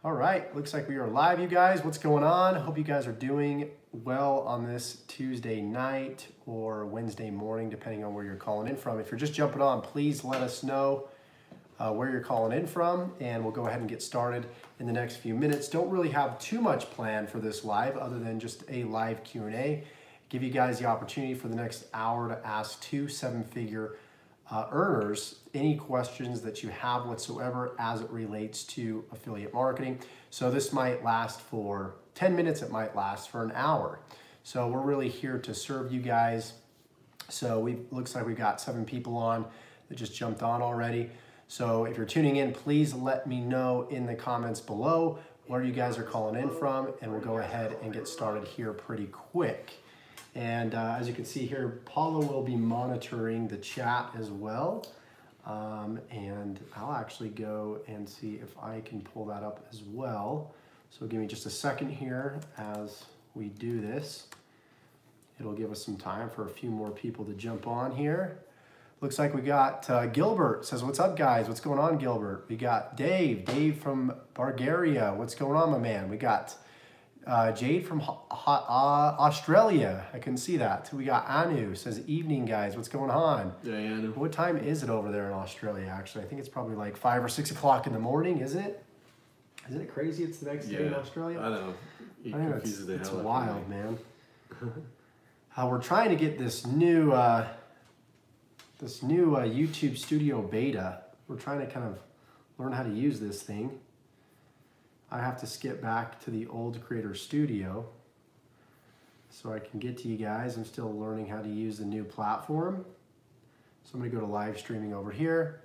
All right, looks like we are live, you guys. What's going on? Hope you guys are doing well on this Tuesday night or Wednesday morning, depending on where you're calling in from. If you're just jumping on, please let us know where you're calling in from, and we'll go ahead and get started in the next few minutes. Don't really have too much planned for this live other than just a live Q&A. Give you guys the opportunity for the next hour to ask two seven-figure earners any questions that you have whatsoever as it relates to affiliate marketing. So this might last for 10 minutes, it might last for an hour. So we're really here to serve you guys. So looks like we've got 7 people on that just jumped on already. So if you're tuning in, please let me know in the comments below where you guys are calling in from, and we'll go ahead and get started here pretty quick. And as you can see here, Paulo will be monitoring the chat as well. And I'll actually go and see if I can pull that up as well. So give me just a second here as we do this. It'll give us some time for a few more people to jump on here. Looks like we got Gilbert says, what's up guys? What's going on, Gilbert? We got Dave from Bulgaria. What's going on, my man? We got Jade from Australia. I couldn't see that. We got Anu says, evening guys, what's going on? Yeah, Anu. What time is it over there in Australia, actually? I think it's probably like 5 or 6 o'clock in the morning, isn't it? Isn't it crazy it's the next day in Australia? I know. I think it's wild, man. We're trying to get this new YouTube Studio beta. We're trying to kind of learn how to use this thing. I have to skip back to the old Creator Studio so I can get to you guys. I'm still learning how to use the new platform. So I'm gonna go to live streaming over here.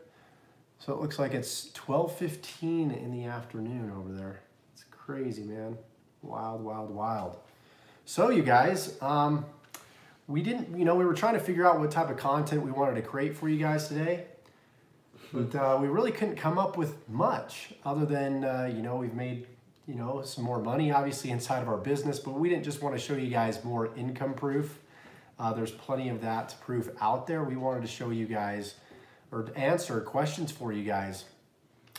So it looks like it's 12:15 in the afternoon over there. It's crazy, man. Wild, wild, wild. So you guys, we were trying to figure out what type of content we wanted to create for you guys today. But we really couldn't come up with much other than, we've made, some more money obviously inside of our business, but we didn't just want to show you guys more income proof. There's plenty of that proof out there. We wanted to show you guys or answer questions for you guys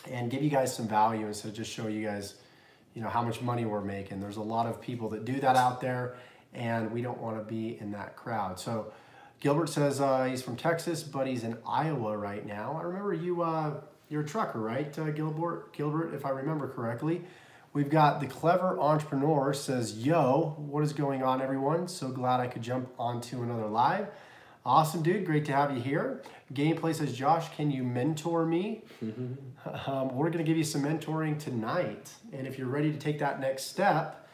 and give you guys some value instead of just show you guys, how much money we're making. There's a lot of people that do that out there and we don't want to be in that crowd. So Gilbert says he's from Texas, but he's in Iowa right now. I remember you're a trucker, right, Gilbert, if I remember correctly. We've got the Clever Entrepreneur says, yo, what is going on, everyone? So glad I could jump onto another live. Awesome, dude. Great to have you here. Gameplay says, Josh, can you mentor me? We're going to give you some mentoring tonight. And if you're ready to take that next step,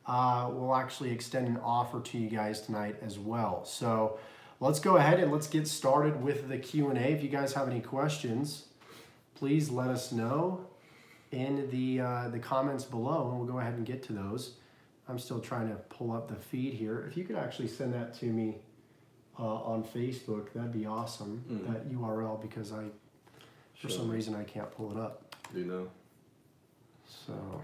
we'll actually extend an offer to you guys tonight as well. So let's go ahead and let's get started with the Q&A. If you guys have any questions, please let us know in the comments below, and we'll go ahead and get to those. I'm still trying to pull up the feed here. If you could actually send that to me on Facebook, that'd be awesome, that URL, because for some reason I can't pull it up. Do you know? So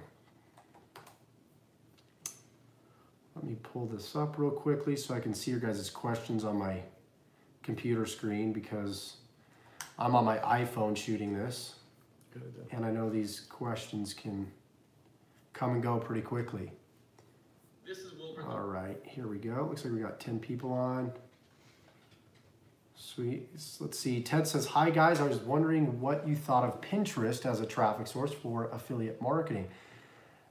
let me pull this up real quickly so I can see your guys' questions on my computer screen, because I'm on my iPhone shooting this. Good. And I know these questions can come and go pretty quickly. This is Wilbur. All right, here we go. Looks like we got 10 people on. Sweet. Let's see. Ted says, hi guys, I was wondering what you thought of Pinterest as a traffic source for affiliate marketing.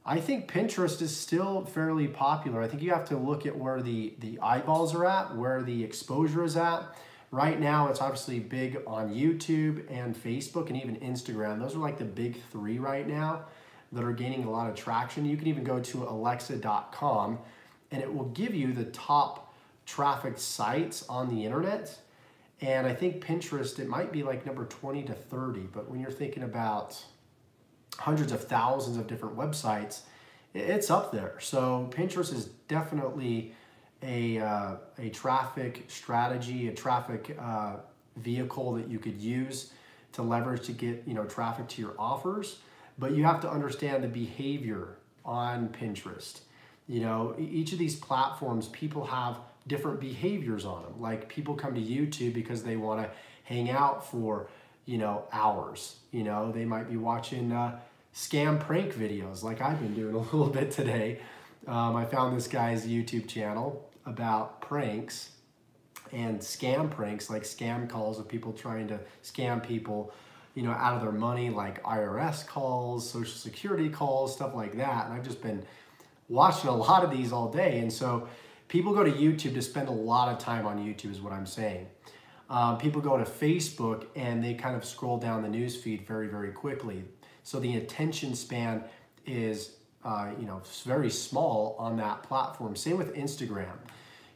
I think Pinterest is still fairly popular. I think you have to look at where the eyeballs are at, where the exposure is at. Right now, it's obviously big on YouTube and Facebook and even Instagram. Those are like the big 3 right now that are gaining a lot of traction. You can even go to alexa.com and it will give you the top traffic sites on the internet. And I think Pinterest, it might be like number 20 to 30, but when you're thinking about hundreds of thousands of different websites, it's up there. So Pinterest is definitely a traffic strategy, a traffic vehicle that you could use to leverage to get traffic to your offers. But you have to understand the behavior on Pinterest. Each of these platforms, people have different behaviors on them. Like people come to YouTube because they want to hang out for hours. They might be watching scam prank videos like I've been doing a little bit today. I found this guy's YouTube channel about pranks and scam pranks, like scam calls of people trying to scam people, you know, out of their money, like IRS calls, Social Security calls, stuff like that. And I've just been watching a lot of these all day. And so people go to YouTube to spend a lot of time on YouTube is what I'm saying. People go to Facebook and they kind of scroll down the news feed very, very quickly. So the attention span is, you know, very small on that platform. Same with Instagram.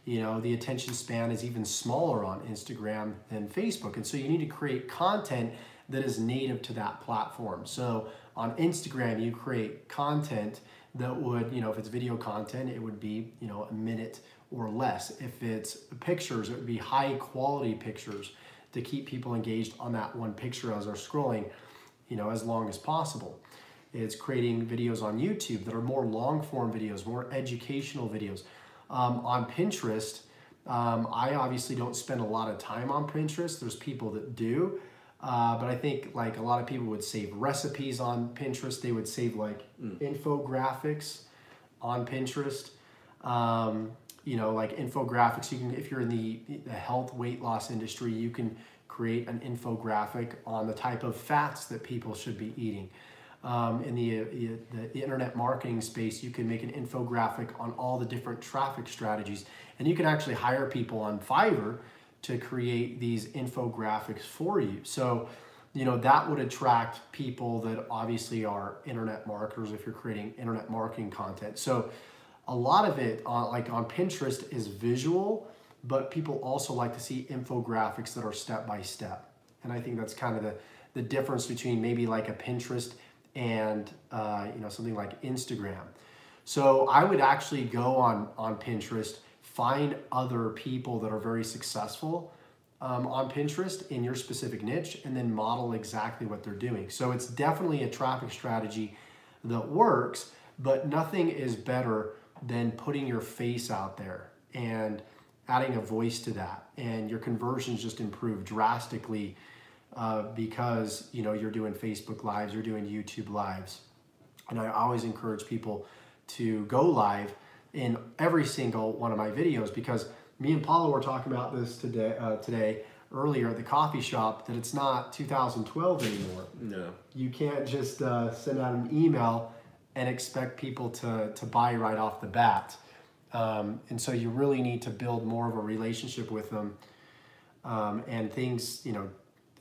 You know, the attention span is even smaller on Instagram than Facebook. And so you need to create content that is native to that platform. So on Instagram, you create content that would, you know, if it's video content, it would be, you know, a minute or less. If it's pictures, it would be high quality pictures to keep people engaged on that one picture as they're scrolling, you know, as long as possible. It's creating videos on YouTube that are more long form videos, more educational videos. On Pinterest, I obviously don't spend a lot of time on Pinterest. There's people that do, but I think like a lot of people would save recipes on Pinterest. They would save like infographics on Pinterest. You know, like infographics, you can, if you're in the health weight loss industry, you can create an infographic on the type of fats that people should be eating. In the internet marketing space, you can make an infographic on all the different traffic strategies, and you can actually hire people on Fiverr to create these infographics for you. So, you know, that would attract people that obviously are internet marketers if you're creating internet marketing content. So a lot of it, like on Pinterest, is visual, but people also like to see infographics that are step by step. And I think that's kind of the difference between maybe like a Pinterest and you know, something like Instagram. So I would actually go on Pinterest, find other people that are very successful on Pinterest in your specific niche, and then model exactly what they're doing. So it's definitely a traffic strategy that works, but nothing is better than putting your face out there and adding a voice to that, and your conversions just improve drastically because, you know, you're doing Facebook Lives, you're doing YouTube Lives. And I always encourage people to go live in every single one of my videos, because me and Paulo were talking about this today earlier at the coffee shop, that it's not 2012 anymore. No. You can't just send out an email and expect people to buy right off the bat. And so you really need to build more of a relationship with them. And things, you know,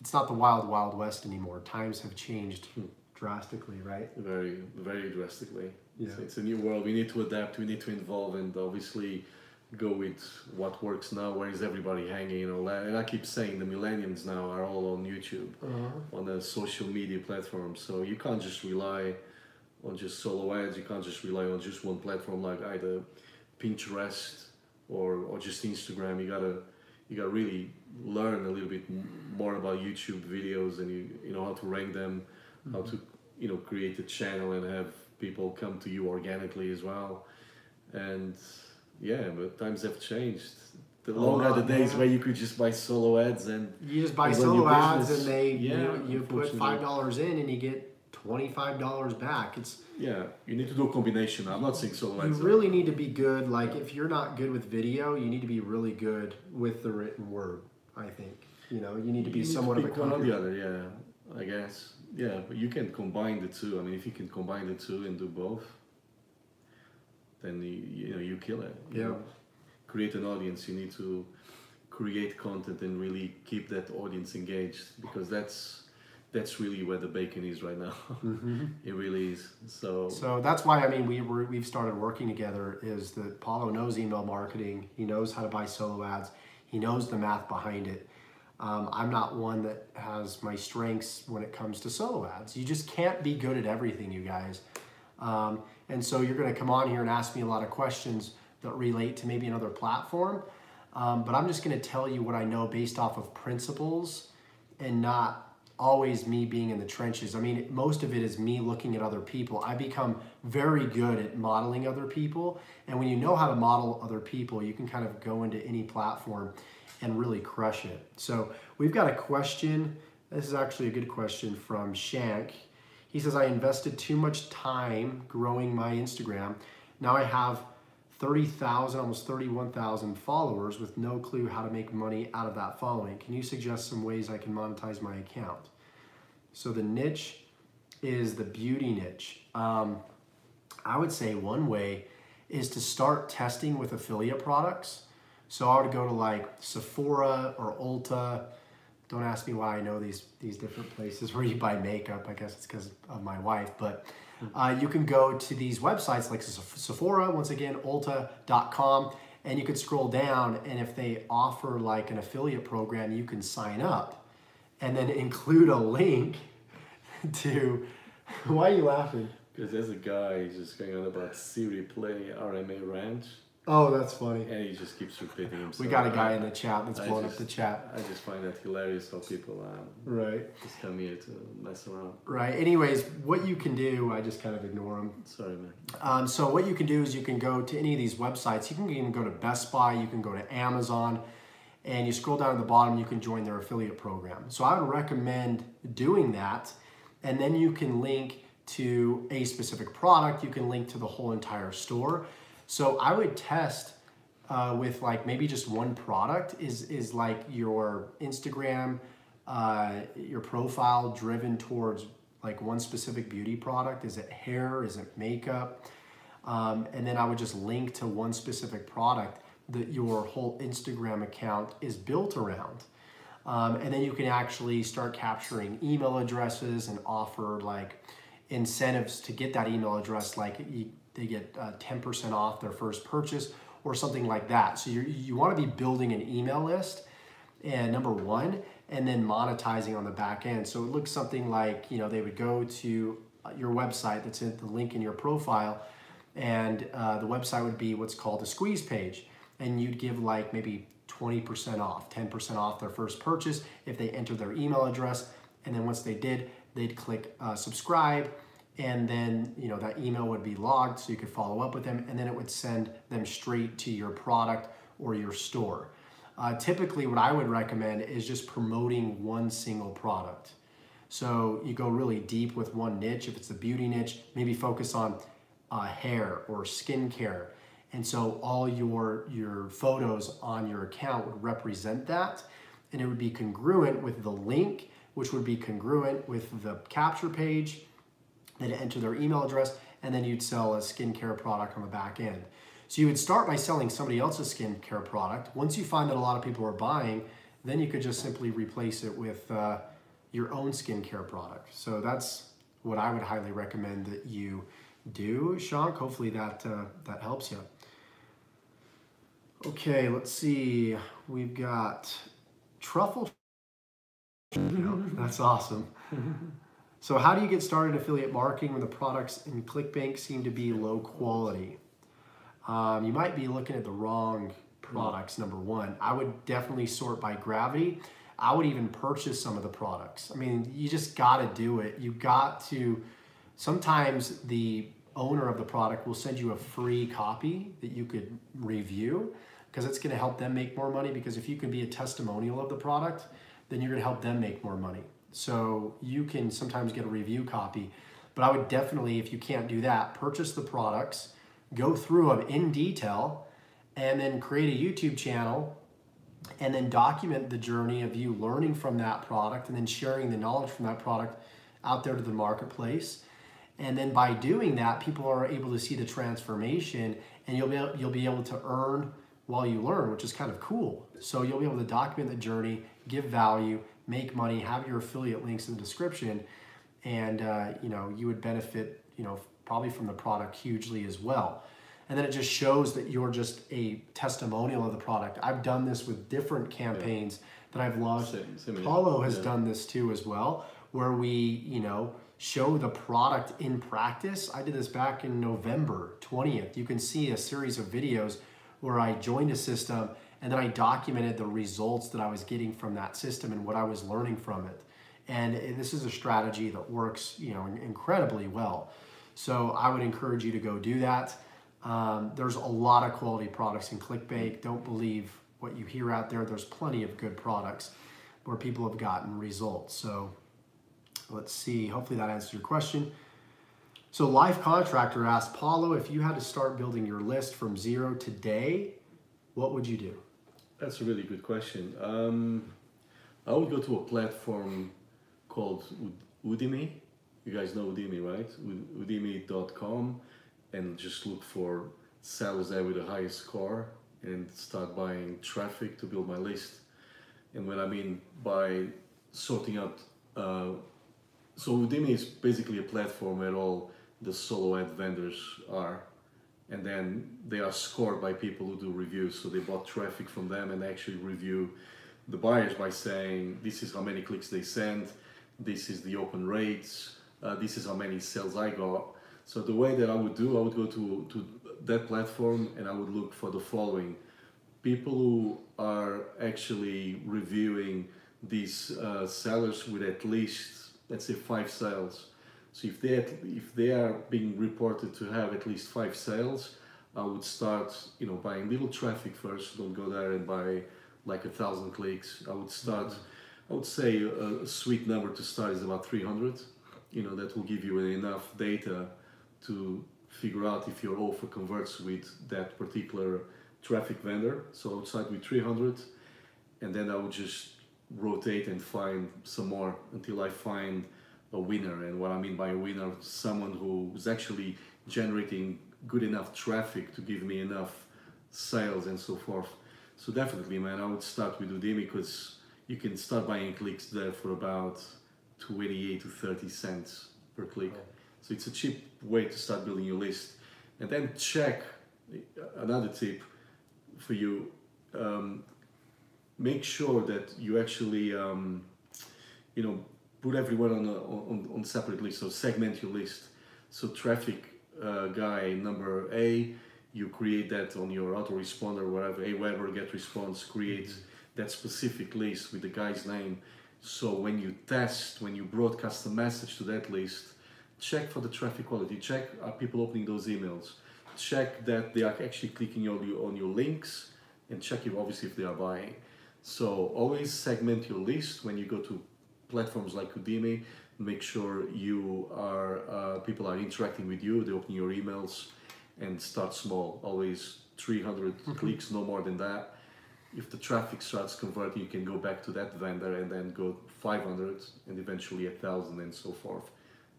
it's not the wild, wild west anymore. Times have changed drastically, right? Very, very drastically. Yeah. It's a new world. We need to adapt. We need to evolve, and obviously go with what works now. Where is everybody hanging? You know, and I keep saying the millennials now are all on YouTube, on the social media platform. So you can't just rely on just solo ads. You can't just rely on just one platform like either Pinterest or just Instagram. You gotta really learn a little bit more about YouTube videos, and you know how to rank them, how to, you know, create a channel and have people come to you organically as well. And yeah, but times have changed. The long are the days where you could just buy solo ads, and you just buy solo ads and they you put $5 in and you get $25 back. It's you need to do a combination. I'm not saying solo ads. You really need to be good. Like if you're not good with video, you need to be really good with the written word. I think, you know, you need to be somewhat of a one or the other. Yeah, I guess. Yeah, but you can combine the two. I mean, if you can combine the two and do both, then you know, you kill it. You know? Create an audience. You need to create content and really keep that audience engaged, because that's really where the bacon is right now. It really is. So that's why, I mean, we've started working together, is that Paulo knows email marketing. He knows how to buy solo ads. He knows the math behind it. I'm not one that has my strengths when it comes to solo ads. You just can't be good at everything, you guys. And so you're going to come on here and ask me a lot of questions that relate to maybe another platform. But I'm just going to tell you what I know based off of principles, and not always me being in the trenches. I mean, most of it is me looking at other people. I become very good at modeling other people. And when you know how to model other people, you can kind of go into any platform and really crush it. So we've got a question. This is actually a good question from Shank. He says, I invested too much time growing my Instagram. Now I have 30,000, almost 31,000 followers with no clue how to make money out of that following. Can you suggest some ways I can monetize my account? So the niche is the beauty niche. I would say one way is to start testing with affiliate products. So I would go to like Sephora or Ulta. Don't ask me why I know these different places where you buy makeup. I guess it's because of my wife. But you can go to these websites like Sephora, once again, Ulta.com, and you could scroll down, and if they offer like an affiliate program, you can sign up and then include a link to, why are you laughing? Because there's a guy just going on about Siri play RMA Ranch. Oh, that's funny. And he just keeps repeating himself. We got a guy in the chat that's blowing up the chat. I just find that hilarious how people just come here to mess around. Right. Anyways, what you can do, I just kind of ignore them. Sorry, man. So what you can do is you can go to any of these websites. You can even go to Best Buy. You can go to Amazon. And you scroll down to the bottom, you can join their affiliate program. So I would recommend doing that. And then you can link to a specific product. You can link to the whole entire store. So I would test with like maybe just one product. Is like your Instagram, your profile driven towards like one specific beauty product? Is it hair? Is it makeup? And then I would just link to one specific product that your whole Instagram account is built around. And then you can actually start capturing email addresses and offer like incentives to get that email address, like they get 10% off their first purchase or something like that. So you want to be building an email list, and number one, and then monetizing on the back end. So it looks something like, they would go to your website that's in the link in your profile, and the website would be what's called a squeeze page. And you'd give like maybe 20% off, 10% off their first purchase if they enter their email address. And then once they did, they'd click subscribe, and then that email would be logged so you could follow up with them, and then it would send them straight to your product or your store. Typically what I would recommend is just promoting one single product. So you go really deep with one niche. If it's the beauty niche, maybe focus on hair or skincare. And so all your photos on your account would represent that, and it would be congruent with the link, which would be congruent with the capture page. They'd enter their email address, and then you'd sell a skincare product on the back end. So you would start by selling somebody else's skincare product. Once you find that a lot of people are buying, then you could just simply replace it with your own skincare product. So that's what I would highly recommend that you do, Shank. Hopefully that helps you. Okay, let's see. We've got truffle. That's awesome. So how do you get started in affiliate marketing when the products in ClickBank seem to be low quality? You might be looking at the wrong products, number one. I would definitely sort by gravity. I would even purchase some of the products. I mean, you just got to do it. You got to, sometimes the owner of the product will send you a free copy that you could review, because it's going to help them make more money. Because if you can be a testimonial of the product, then you're going to help them make more money. So you can sometimes get a review copy, but I would definitely, if you can't do that, purchase the products, go through them in detail, and then create a YouTube channel, and then document the journey of you learning from that product and then sharing the knowledge from that product out there to the marketplace. And then by doing that, people are able to see the transformation, and you'll be able to earn while you learn, which is kind of cool. So you'll be able to document the journey, give value, make money, have your affiliate links in the description, and you would benefit probably from the product hugely as well. And then it just shows that you're just a testimonial of the product. I've done this with different campaigns that I've launched. Paulo has done this too as well, where we show the product in practice. I did this back in November 20th. You can see a series of videos where I joined a system, and then I documented the results that I was getting from that system and what I was learning from it. And this is a strategy that works, incredibly well. So I would encourage you to go do that. There's a lot of quality products in ClickBank. Don't believe what you hear out there. There's plenty of good products where people have gotten results. So So let's see, hopefully that answers your question. So Life Contractor asked, Paulo, if you had to start building your list from zero today, what would you do? That's a really good question. I would go to a platform called Udemy. You guys know Udemy, right? Udemy.com, and just look for sellers there with the highest score and start buying traffic to build my list. And what I mean by sorting out, so Udemy is basically a platform where all the solo ad vendors are, and then they are scored by people who do reviews. So they bought traffic from them and actually review the buyers by saying, this is how many clicks they sent, this is the open rates, this is how many sales I got. So the way that I would go to that platform and I would look for the following. People who are actually reviewing these sellers with at least, let's say, 5 sales. So if they are being reported to have at least 5 sales, I would start, buying little traffic first. Don't go there and buy like 1,000 clicks. I would start. I would say a sweet number to start is about 300. That will give you enough data to figure out if your offer converts with that particular traffic vendor. So I would start with 300, and then I would just rotate and find some more until I find a winner. And what I mean by a winner, someone who's actually generating good enough traffic to give me enough sales and so forth. So definitely, man, I would start with Udemy because you can start buying clicks there for about 28 to 30 cents per click. So it's a cheap way to start building your list. And then check, another tip for you, make sure that you actually put everyone on separate lists. So segment your list. So traffic guy number A, you create that on your autoresponder, wherever, Aweber, get response, create that specific list with the guy's name. So when you broadcast a message to that list, check for the traffic quality, check are people opening those emails, check that they are actually clicking on your links, and check if they are buying. So always segment your list when you go to platforms like Udemy. Make sure you are people are interacting with you, they open your emails, and start small. Always 300 clicks, no more than that. If the traffic starts converting, you can go back to that vendor and then go 500 and eventually 1,000 and so forth.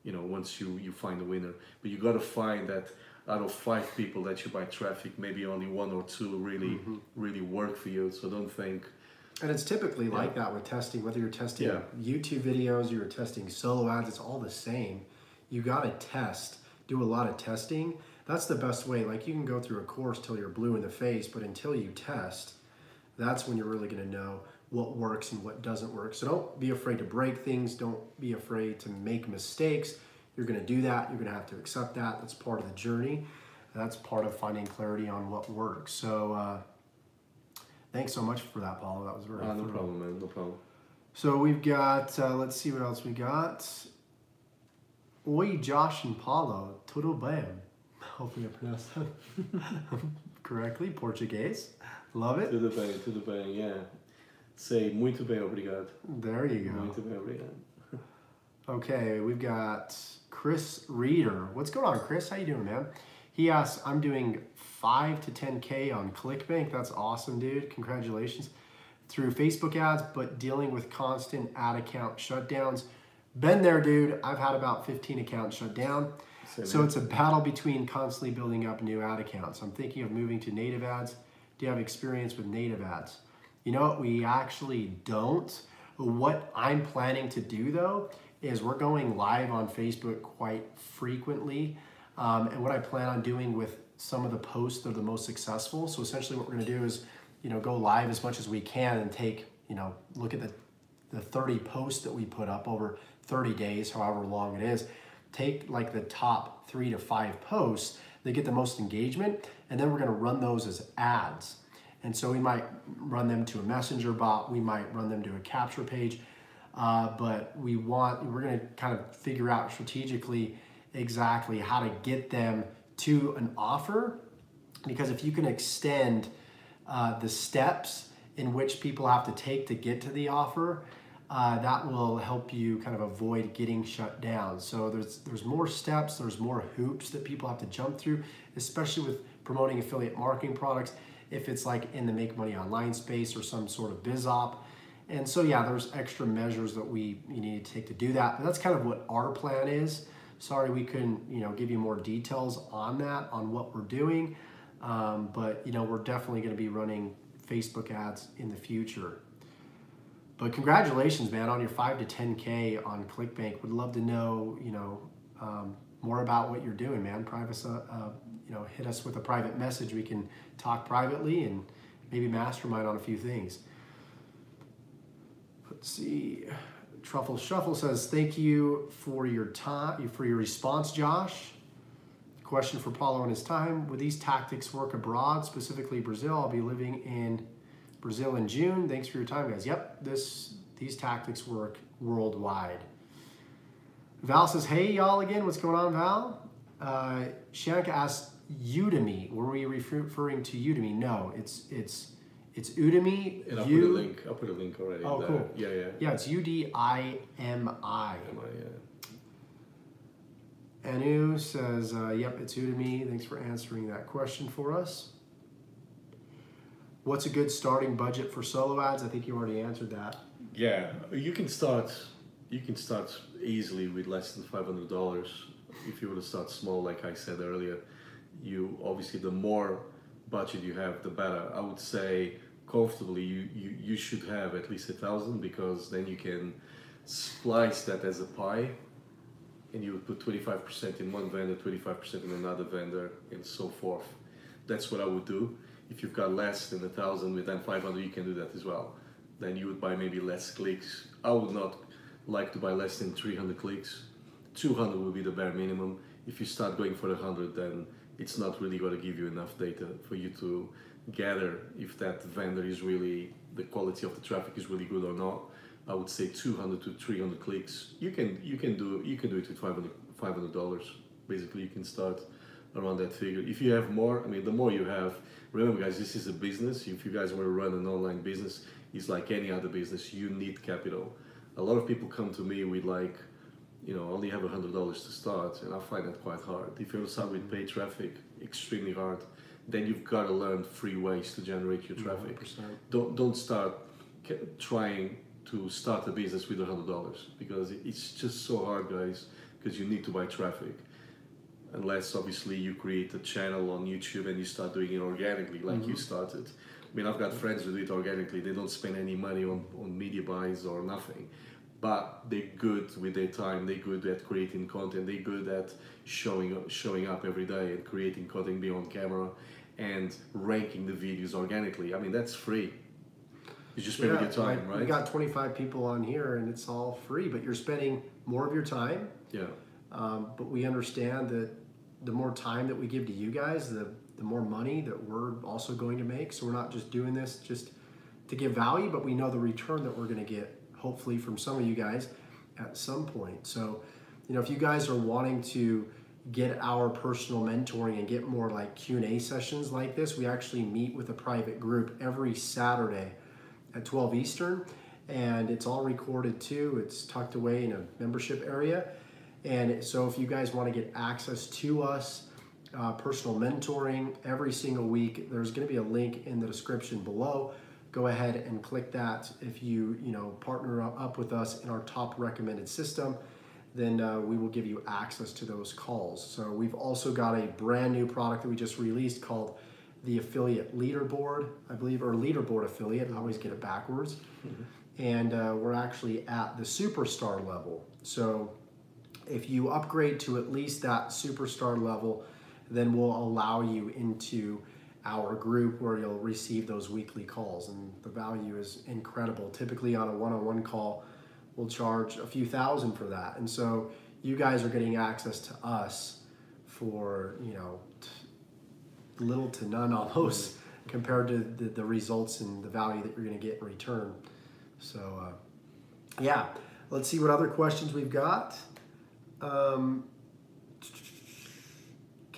Once you find a winner. But you got to find that out of 5 people that you buy traffic, maybe only 1 or 2 really work for you. So don't think. And it's typically like that with testing, whether you're testing YouTube videos, you're testing solo ads, it's all the same. You got to test, do a lot of testing. That's the best way. Like you can go through a course till you're blue in the face, but until you test, that's when you're really going to know what works and what doesn't work. So don't be afraid to break things. Don't be afraid to make mistakes. You're going to do that. You're going to have to accept that. That's part of the journey. That's part of finding clarity on what works. So thanks so much for that, Paulo. That was very no problem, man. No problem. So we've got, let's see what else we got. Oi, Josh and Paulo. Tudo bem. Hopefully I pronounced that correctly. Portuguese. Love it. Tudo bem, yeah. Say muito bem, obrigado. There you go. Muito bem, obrigado. Okay, we've got Chris Reeder. What's going on, Chris? How you doing, man? He asks, I'm doing 5 to 10K on ClickBank. That's awesome, dude. Congratulations. Through Facebook ads, but dealing with constant ad account shutdowns. Been there, dude. I've had about 15 accounts shut down. So it's a battle between constantly building up new ad accounts. I'm thinking of moving to native ads. Do you have experience with native ads? You know what? We actually don't. What I'm planning to do, though, is we're going live on Facebook quite frequently. And what I plan on doing with some of the posts that are the most successful. So essentially what we're going to do is, go live as much as we can and take, look at the 30 posts that we put up over 30 days, however long it is. Take like the top 3 to 5 posts that get the most engagement, and then we're going to run those as ads. And so we might run them to a messenger bot, we might run them to a capture page, but we're going to kind of figure out strategically exactly how to get them to an offer, because if you can extend the steps in which people have to take to get to the offer, that will help you kind of avoid getting shut down. So there's more steps, there's more hoops that people have to jump through, especially with promoting affiliate marketing products, if it's like in the make money online space or some sort of biz op. And so yeah, there's extra measures that you need to take to do that. But that's kind of what our plan is. Sorry we couldn't give you more details on that, on what we're doing. But we're definitely going to be running Facebook ads in the future. But congratulations, man, on your 5 to 10K on ClickBank. Would love to know, more about what you're doing, man. Hit us with a private message. We can talk privately and maybe mastermind on a few things. Let's see. Truffle Shuffle says, thank you for your time, for your response, Josh. Question for Paulo and his time. Would these tactics work abroad, specifically Brazil? I'll be living in Brazil in June. Thanks for your time, guys. Yep, these tactics work worldwide. Val says, hey, y'all again. What's going on, Val? Shanka asks, Udemy. Were we referring to Udemy? No, it's Udemy. And I'll put a link already. Oh, cool. Yeah. Yeah, it's UDIMI. Anu says, yep, it's Udemy. Thanks for answering that question for us. What's a good starting budget for solo ads? I think you already answered that. Yeah, you can start easily with less than $500. If you were to start small, like I said earlier, obviously the more budget you have, the better. I would say comfortably you should have at least 1,000, because then you can slice that as a pie, and you would put 25% in one vendor, 25% in another vendor, and so forth. That's what I would do. If you've got less than 1,000 with then 500, you can do that as well. Then you would buy maybe less clicks. I would not like to buy less than 300 clicks. 200 would be the bare minimum. If you start going for 100, then it's not really going to give you enough data for you to gather if that vendor is really, the quality of the traffic is really good or not. I would say 200 to 300 clicks. You can do it with $500. Basically, you can start around that figure. If you have more, the more you have. Remember, guys, this is a business. If you guys want to run an online business, it's like any other business. You need capital. A lot of people come to me with only have $100 to start, and I find that quite hard. If you want to start with paid traffic, extremely hard. Then you've got to learn free ways to generate your traffic. 100%. Don't start trying to start a business with $100, because it's just so hard, guys, because you need to buy traffic. Unless obviously you create a channel on YouTube and you start doing it organically like you started. I've got friends who do it organically. They don't spend any money on media buys or nothing, but they're good with their time. They're good at creating content. They're good at showing up every day and creating content beyond camera and ranking the videos organically. That's free. You just spend your time, right? We got 25 people on here and it's all free, but you're spending more of your time. Yeah. But we understand that the more time that we give to you guys, the more money that we're also going to make. So we're not just doing this just to give value, but we know the return that we're going to get, hopefully, from some of you guys at some point. So, if you guys are wanting to get our personal mentoring and get more like Q&A sessions like this, we actually meet with a private group every Saturday at 12 Eastern, and it's all recorded too. It's tucked away in a membership area. And so if you guys want to get access to us, personal mentoring every single week, there's going to be a link in the description below. Go ahead and click that. If you partner up with us in our top recommended system, then we will give you access to those calls. So we've also got a brand new product that we just released called the Affiliate Leaderboard, I believe, or Leaderboard Affiliate. I always get it backwards. And we're actually at the superstar level. So if you upgrade to at least that superstar level, then we'll allow you into our group where you'll receive those weekly calls. And the value is incredible. Typically on a one-on-one call, we'll charge a few thousand for that. And so you guys are getting access to us for, little to none almost compared to the results and the value that you're going to get in return. So, yeah, let's see what other questions we've got. Can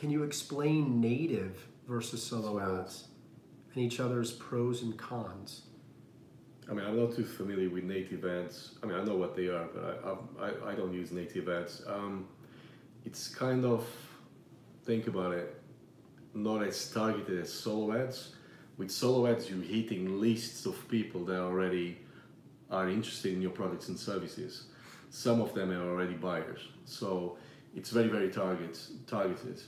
you explain native versus solo ads and each other's pros and cons? I mean, I'm not too familiar with native ads. I mean, I know what they are, but I don't use native ads. It's kind of, think about it, not as targeted as solo ads. With solo ads, you're hitting lists of people that already are interested in your products and services. Some of them are already buyers. So it's very, very targeted.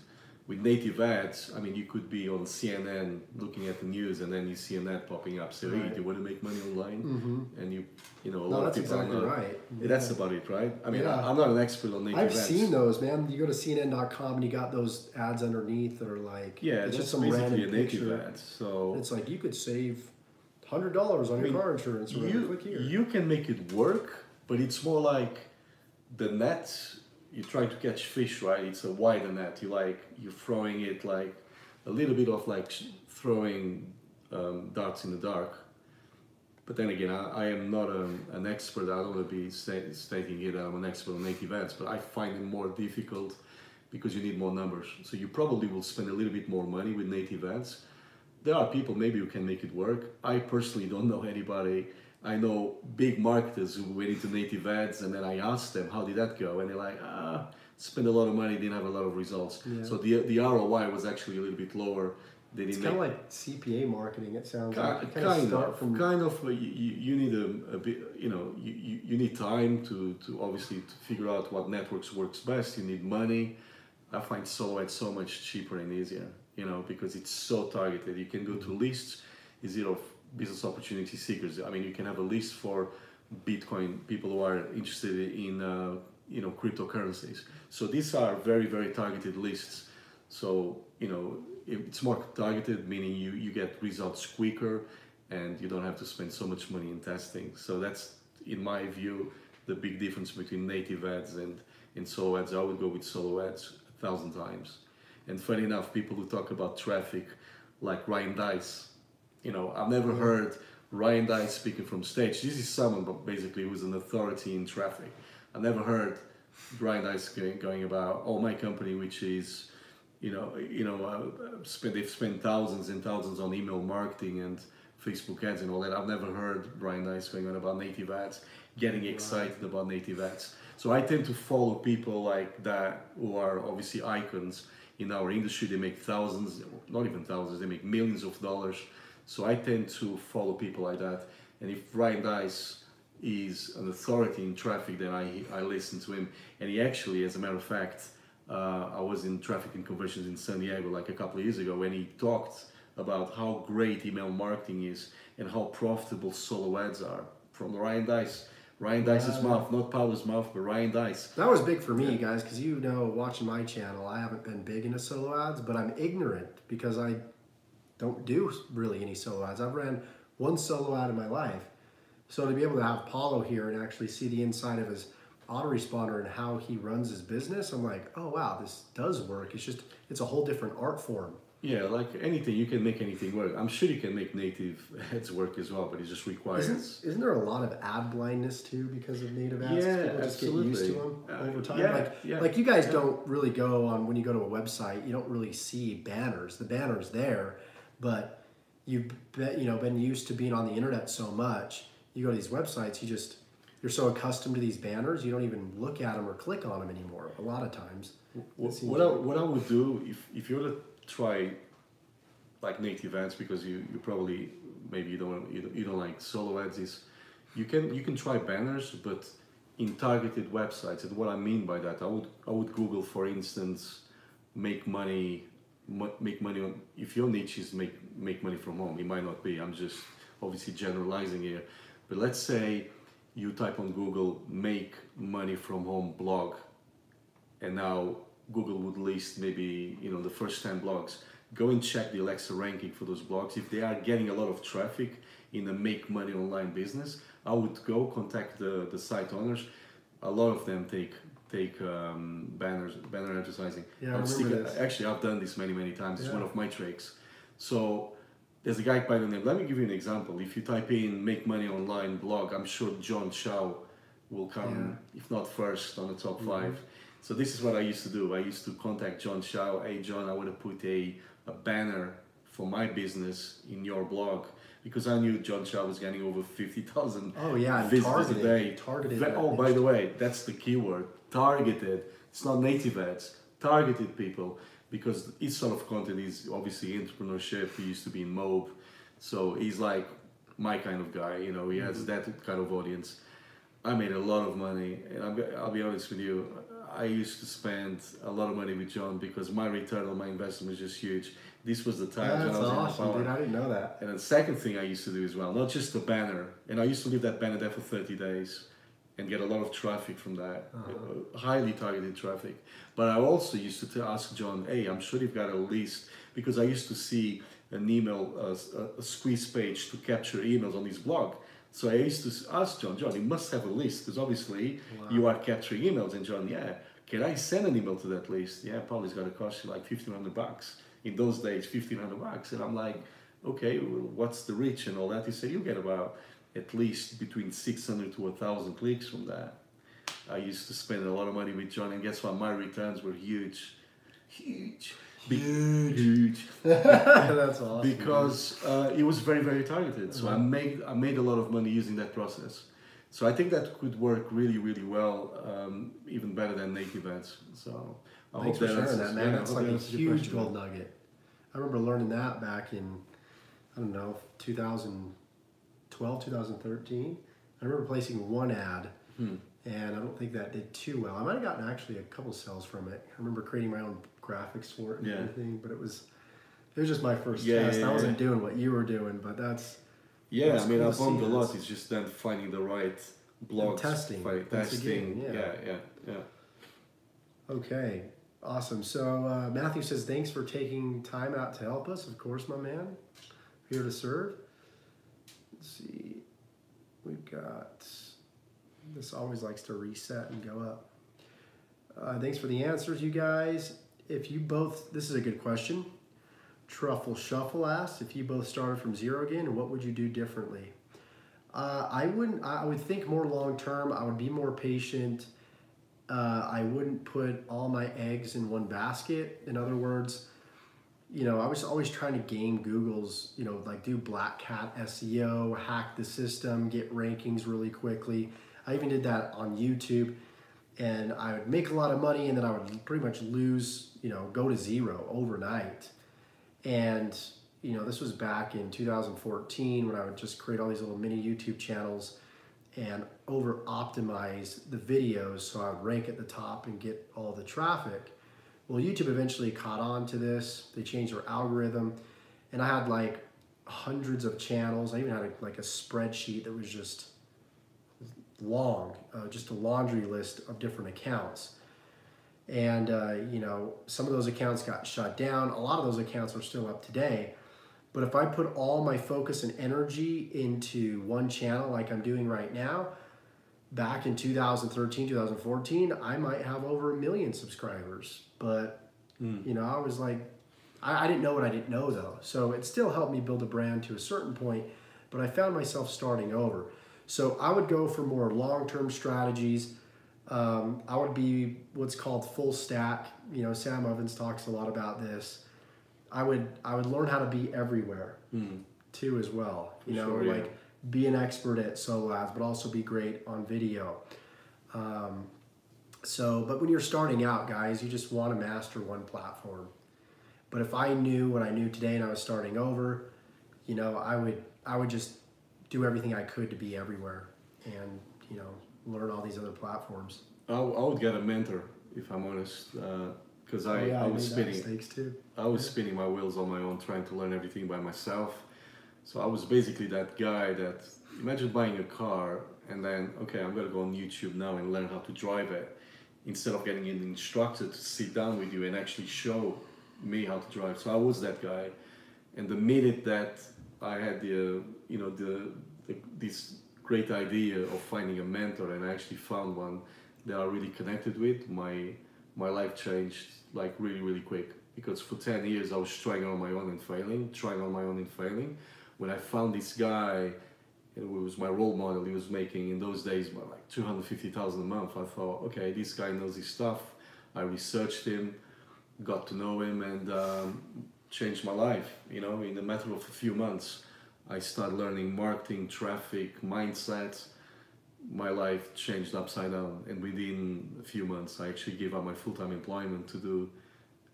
With native ads, I mean, you could be on CNN looking at the news and then you see an ad popping up. So, hey, do you want to make money online? And you know, a lot of people exactly are not, right. That's about it, right? I mean, Yeah. I'm not an expert on native ads. I've seen those, man. You go to CNN.com and you got those ads underneath that are like, Yeah, it's that's just some basically random a native picture. ad. So It's like you could save $100 on your car insurance or whatever. Click here. you can make it work, but it's more like the net. You're trying to catch fish, right? It's a wider net. You're throwing it like a little bit of like throwing darts in the dark. But then again, I am not an expert. I don't want to be stating here that I'm an expert on native ads, but I find it more difficult because you need more numbers. So you probably will spend a little bit more money with native ads. There are people maybe who can make it work. I personally don't know anybody. I know big marketers who went into native ads, and then I asked them, how did that go? And they're like, spent a lot of money, didn't have a lot of results. Yeah. So the ROI was actually a little bit lower. They didn't It's kind of like CPA marketing. It sounds like you kind of. You need a bit. You know, you need time to obviously to figure out what networks works best. You need money. I find solo ads so much cheaper and easier. You know, because it's so targeted. You can go to lists. Is it of business opportunity seekers? I mean, you can have a list for Bitcoin people who are interested in cryptocurrencies. So these are very, very targeted lists. So it's more targeted, meaning you get results quicker and you don't have to spend so much money in testing. So that's, in my view, the big difference between native ads and solo ads. I would go with solo ads 1,000 times. And funny enough, people who talk about traffic, like Ryan Dice, I've never heard Ryan Dice speaking from stage. This is someone basically who's an authority in traffic. I've never heard Ryan Dice going about, my company, which is, they've spent thousands and thousands on email marketing and Facebook ads and all that. I've never heard Ryan Dice going on about native ads, getting excited about native ads. So I tend to follow people like that who are obviously icons in our industry. They make thousands, not even thousands, they make millions of dollars. So I tend to follow people like that. And if Ryan Dice is an authority in traffic, then I listen to him. And he actually, as a matter of fact, I was in traffic and conversions in San Diego like a couple of years ago, when he talked about how great email marketing is and how profitable solo ads are, from Ryan Dice's mouth, not Paulo's mouth, but Ryan Dice. That was big for me, guys, because watching my channel, I haven't been big into solo ads, but I'm ignorant because I don't do really any solo ads. I've ran one solo ad in my life. So to be able to have Paulo here and actually see the inside of his autoresponder and how he runs his business, I'm like, oh wow, this does work. It's a whole different art form. Yeah, like anything, you can make anything work. I'm sure you can make native ads work as well, but it just requires... Isn't there a lot of ad blindness too because of native ads? Yeah, People just absolutely. get used to them over time. Like you guys don't really go on, when you go to a website, you don't really see banners. The banner's there, but you've been used to being on the internet so much. You go to these websites, you're so accustomed to these banners, you don't even look at them or click on them anymore. A lot of times. What I would do, if you were to try like native ads, because you probably maybe you don't like solo ads, is you can try banners, but in targeted websites. And what I mean by that, I would Google, for instance, make money on, if your niche is make money from home. It might not be. I'm just obviously generalizing here, but let's say you type on Google make money from home blog, and now Google would list maybe the first 10 blogs. Go and check the Alexa ranking for those blogs. If they are getting a lot of traffic in the make money online business, I would go contact the site owners. A lot of them take banner advertising. Yeah, Actually, I've done this many times. It's one of my tricks. So there's a guy by the name. Let me give you an example. If you type in make money online blog, I'm sure John Chow will come, if not first, on the top 5. So this is what I used to do. I used to contact John Chow. Hey John, I want to put a banner for my business in your blog. because I knew John Chow was getting over 50,000 Oh yeah, and visitors a day. Targeted. Oh, by the way, that's the keyword. Targeted. It's not native ads. Targeted people, because his sort of content is obviously entrepreneurship. He used to be in Mob, so he's like my kind of guy. You know, he has that kind of audience. I made a lot of money, and I'll be honest with you. I used to spend a lot of money with John because my return on my investment was just huge. This was the time when I That's was awesome, in power. dude. I didn't know that. And the second thing I used to do as well, not just the banner, and I used to leave that banner there for 30 days and get a lot of traffic from that, highly targeted traffic. But I also used to ask John, hey, I'm sure you've got a list, because I used to see an email, a squeeze page to capture emails on his blog. So I used to ask John, you must have a list, because obviously you are capturing emails. And John, yeah, can I send an email to that list? Yeah, probably it's going to cost you like $1,500. In those days, $1,500. And I'm like, okay, well, what's the reach and all that? He said, you get about at least between 600 to 1,000 clicks from that. I used to spend a lot of money with John, and guess what? My returns were huge. Huge. That's awesome. Because it was very, very targeted. So I made a lot of money using that process. So I think that could work really, really well, even better than native ads. So Thanks for sharing that, man. That's like a huge gold nugget. I remember learning that back in, I don't know, 2012, 2013. I remember placing one ad, and I don't think that did too well. I might have gotten actually a couple sales from it. I remember creating my own graphics for it and everything, but it was just my first test. I wasn't doing what you were doing, but that's... Yeah, I mean, I've learned a lot. It's just then finding the right blogs. Testing. Testing. Yeah. Okay. Awesome. So Matthew says, thanks for taking time out to help us. Of course, my man. Here to serve. Let's see. We've got... This always likes to reset and go up. Thanks for the answers, you guys. If you both... This is a good question. Truffle Shuffle asks, if you both started from zero again, what would you do differently? I would think more long term. I would be more patient. I wouldn't put all my eggs in one basket. In other words, I was always trying to game Google's, like do black cat SEO, hack the system, get rankings really quickly. I even did that on YouTube, and I would make a lot of money, and then I would pretty much lose, go to zero overnight. And, this was back in 2014 when I would just create all these little mini YouTube channels and over optimize the videos so I would rank at the top and get all the traffic. Well, YouTube eventually caught on to this. They changed their algorithm, and I had like hundreds of channels. I even had like a spreadsheet that was just long, just a laundry list of different accounts. And, some of those accounts got shut down. A lot of those accounts are still up today. But if I put all my focus and energy into one channel like I'm doing right now, back in 2013, 2014, I might have over 1 million subscribers. But, I was like, I didn't know what I didn't know though. So it still helped me build a brand to a certain point, but I found myself starting over. So I would go for more long-term strategies. I would be what's called full stack. Sam Ovens talks a lot about this. I would learn how to be everywhere too as well. Be an expert at solo ads, but also be great on video. But when you're starting out, guys, you just want to master one platform. But if I knew what I knew today and I was starting over, I would just do everything I could to be everywhere and, learn all these other platforms. I would get a mentor, if I'm honest, because I was spinning my wheels on my own, trying to learn everything by myself. So I was basically that guy that, imagine buying a car and then, okay, I'm going to go on YouTube now and learn how to drive it, instead of getting an instructor to sit down with you and actually show me how to drive. So I was that guy. And the minute that I had this great idea of finding a mentor, and I actually found one that I really connected with, my life changed like really, really quick. Because for 10 years I was trying on my own and failing. When I found this guy, it was my role model. He was making in those days like $250,000 a month. I thought, okay, this guy knows his stuff. I researched him, got to know him, and changed my life. In a matter of a few months, I started learning marketing, traffic, mindset. My life changed upside down, and within a few months I actually gave up my full-time employment to do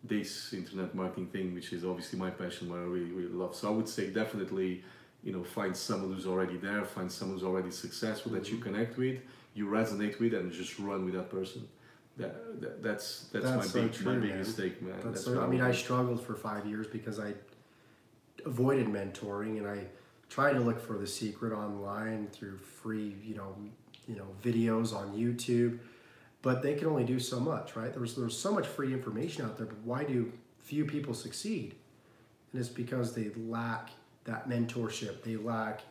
this internet marketing thing, which is obviously my passion, what I really, really love. So I would say definitely, find someone who's already there, find someone who's already successful that you connect with, you resonate with, and just run with that person. That's my so big true, my biggest take, man. That's so, I mean, I struggled for 5 years because I avoided mentoring, and I tried to look for the secret online through free, videos on YouTube, but they can only do so much, right? There's so much free information out there, but why do few people succeed? And it's because they lack that mentorship. They lack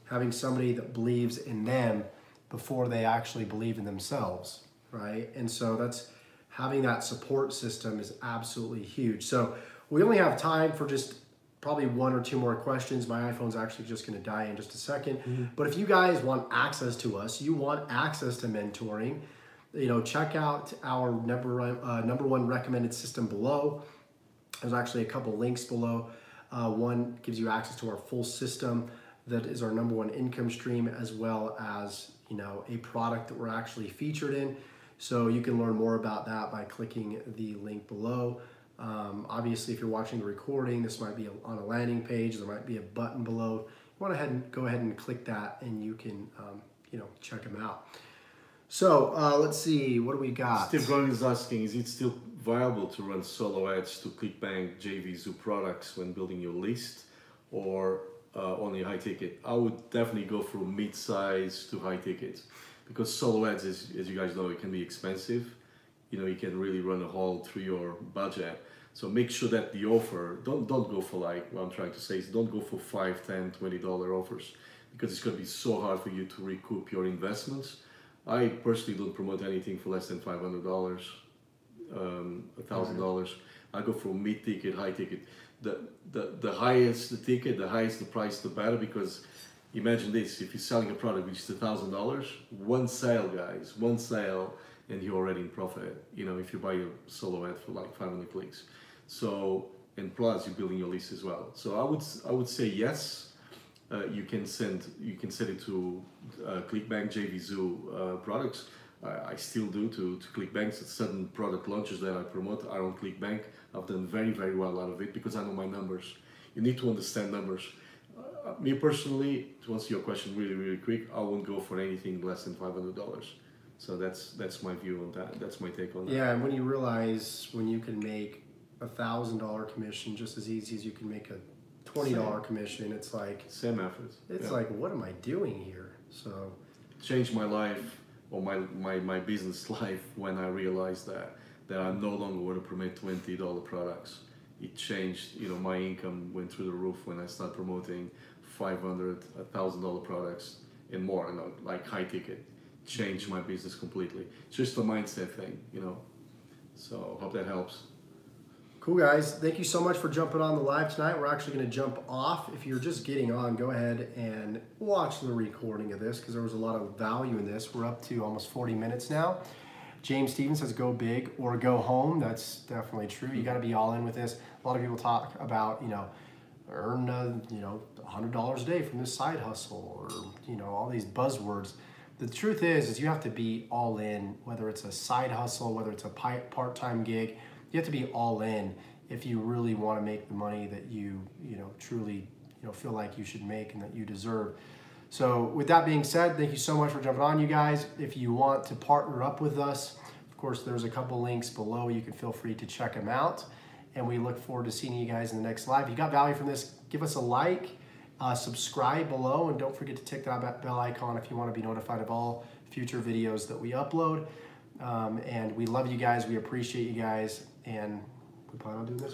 having somebody that believes in them before they actually believe in themselves, right? And so that's having that support system is absolutely huge. So we only have time for just probably 1 or 2 more questions. My iPhone's actually just going to die in just a second. But if you guys want access to us, you want access to mentoring, check out our number one recommended system below. There's actually a couple links below. One gives you access to our full system that is our number one income stream, as well as a product that we're actually featured in. So you can learn more about that by clicking the link below. Obviously, if you're watching the recording, this might be on a landing page. There might be a button below. You want to go ahead and click that, and you can check them out. So let's see, what do we got? Steve Gordon is asking, is it still viable to run solo ads to ClickBank JVZoo products when building your list, or only high ticket? I would definitely go for mid-size to high ticket, because solo ads, as you guys know, it can be expensive. You can really run a hole through your budget. So make sure that the offer, don't go for, like, what I'm trying to say is don't go for $5, $10, $20 offers, because it's going to be so hard for you to recoup your investments. I personally don't promote anything for less than $500, $1,000. I go for mid-ticket, high ticket. The highest the ticket, the highest the price, the better, because imagine this, if you're selling a product which is $1,000, one sale, guys, one sale, and you're already in profit, if you buy a solo ad for like 500 clicks. So, and plus you're building your list as well. So I would say yes, you can send it to ClickBank JVZoo products. I still do to ClickBank. Certain product launches that I promote are on ClickBank. I've done very, very well out of it because I know my numbers. You need to understand numbers. Me personally, to answer your question really, really quick, I won't go for anything less than $500. So that's my view on that. That's my take on that. Yeah, and when you realize when you can make $1,000 commission just as easy as you can make a $20 commission, it's like same effort. It's like, what am I doing here? So changed my life, or my business life, when I realized that I no longer want to promote $20 products. It changed, my income went through the roof when I started promoting $500, $1,000 products and more, like high ticket. Changed my business completely. It's just a mindset thing, So hope that helps. Cool, guys. Thank you so much for jumping on the live tonight. We're actually going to jump off. If you're just getting on, go ahead and watch the recording of this, because there was a lot of value in this. We're up to almost 40 minutes now. James Stevens says go big or go home. That's definitely true. You got to be all in with this. A lot of people talk about, earn, $100 a day from this side hustle, or, all these buzzwords. The truth is you have to be all in, whether it's a side hustle, whether it's a part-time gig. You have to be all in if you really want to make the money that you truly feel like you should make and that you deserve. So with that being said, thank you so much for jumping on, you guys. If you want to partner up with us, of course, there's a couple links below. You can feel free to check them out. And we look forward to seeing you guys in the next live. If you got value from this, give us a like, subscribe below, and don't forget to tick that bell icon if you want to be notified of all future videos that we upload. And we love you guys. We appreciate you guys. And we plan on doing this